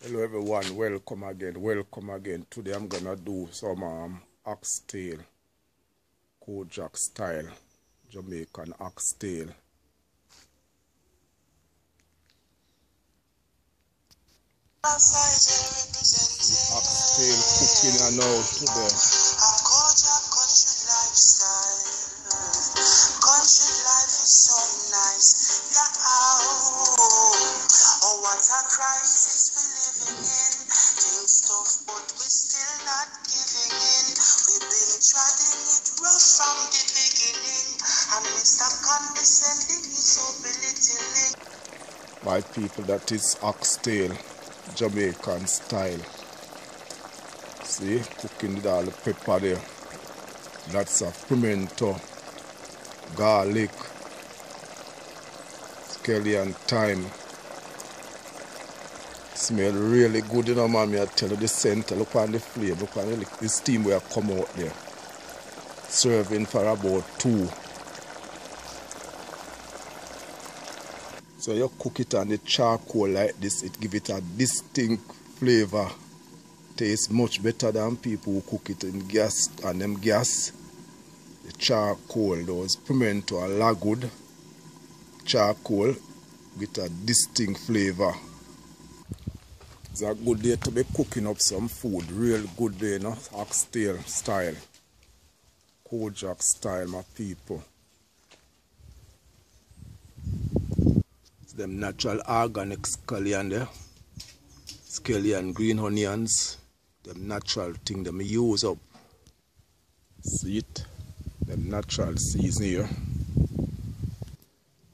Hello everyone, welcome again. Today I'm gonna do some oxtail, Kojak style, Jamaican oxtail. Oxtail cooking and now today. Country life is so nice, oh, what a crisis we're living in. Things tough, but we're still not giving in. We've been treading it rough from the beginning, and we stop condescending, so belittling. My people, that is oxtail, Jamaican style. See, cooking with all the pepper there. Lots of pimento, garlic, scallion, thyme. Smell really good, you know, mommy. I tell you, the scent, look on the flame, look on the steam will come out there. Serving for about 2. So you cook it on the charcoal like this, it give it a distinct flavor. Tastes much better than people who cook it in gas, and them gas. The charcoal, those pimento and lagwood, charcoal, with a distinct flavor. It's a good day to be cooking up some food, real good day, you know, oxtail style, Kojak style, my people. It's them natural organic scallion there, scallion, green onions, them natural thing them use up. See it? Them natural season here.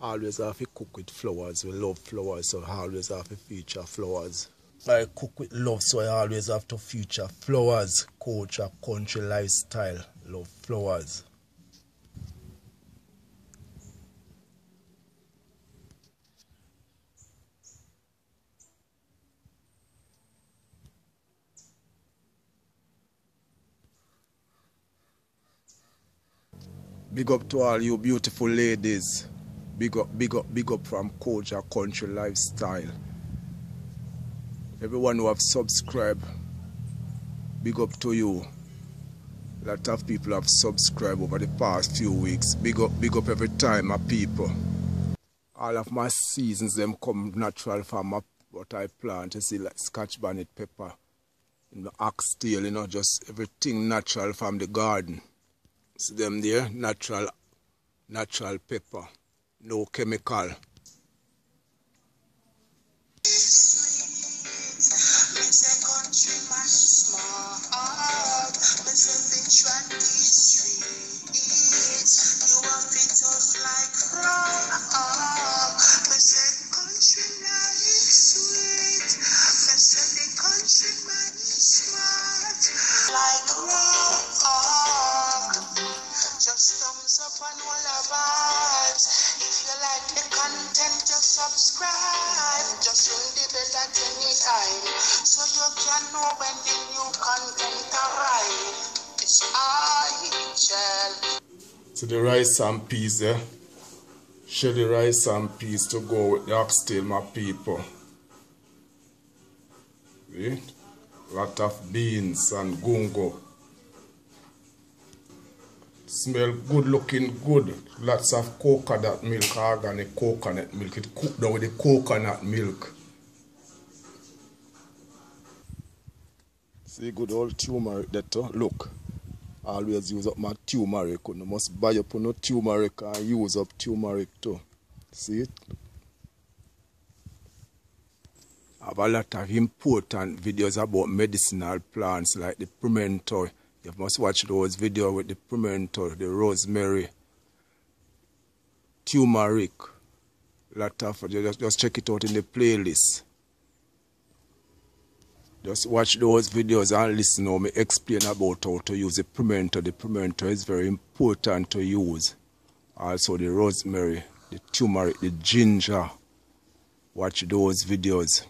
Always have to cook with flowers. We love flowers, so I always have to feature flowers. I cook with love, so I always have to feature flowers. Culture, country lifestyle. Love flowers. Big up to all you beautiful ladies. Big up from Kojak Country Lifestyle. Everyone who have subscribed, big up to you. A lot of people have subscribed over the past few weeks. Big up every time, my people. All of my seasons them come natural from what I plant. You see, like Scotch bonnet pepper, in the oxtail, you know, just everything natural from the garden. See them there, natural pepper, no chemical. If you like the content, just subscribe. Just ring the bell at any time, so you can know when the new content arrives. It's Oxtail. So the rice and peas there. Share the rice and peas to go with the oxtail, my people. See? Lot of beans and gungo. Smell good, looking good. Lots of coconut milk, organic coconut milk. It cooked down with the coconut milk. See good old turmeric there too. Look. Always use up my turmeric. You must buy up no turmeric and use up turmeric too. See it? I have a lot of important videos about medicinal plants like the pimento. You must watch those videos with the pimento, the rosemary, turmeric. Lot of just check it out in the playlist. Just watch those videos and listen how me explain about how to use the pimento. The pimento is very important to use. Also the rosemary, the turmeric, the ginger. Watch those videos.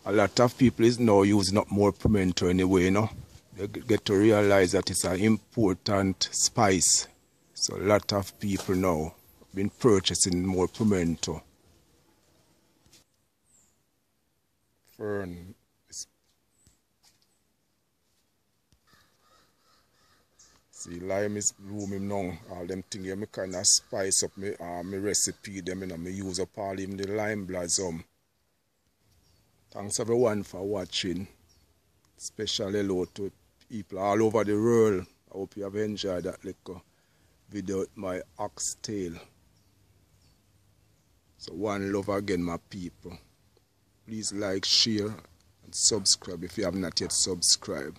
A lot of people is now using up more pimento anyway, you know. They get to realize that it's an important spice. So a lot of people now have been purchasing more pimento. fern. See, lime is blooming now. All them things here, me kind of spice up me recipe. Them, you know, me use up all even the lime blossom. Thanks everyone for watching. Special hello to people all over the world. I hope you have enjoyed that little video with my oxtail. So one love again, my people. Please like, share and subscribe if you have not yet subscribed.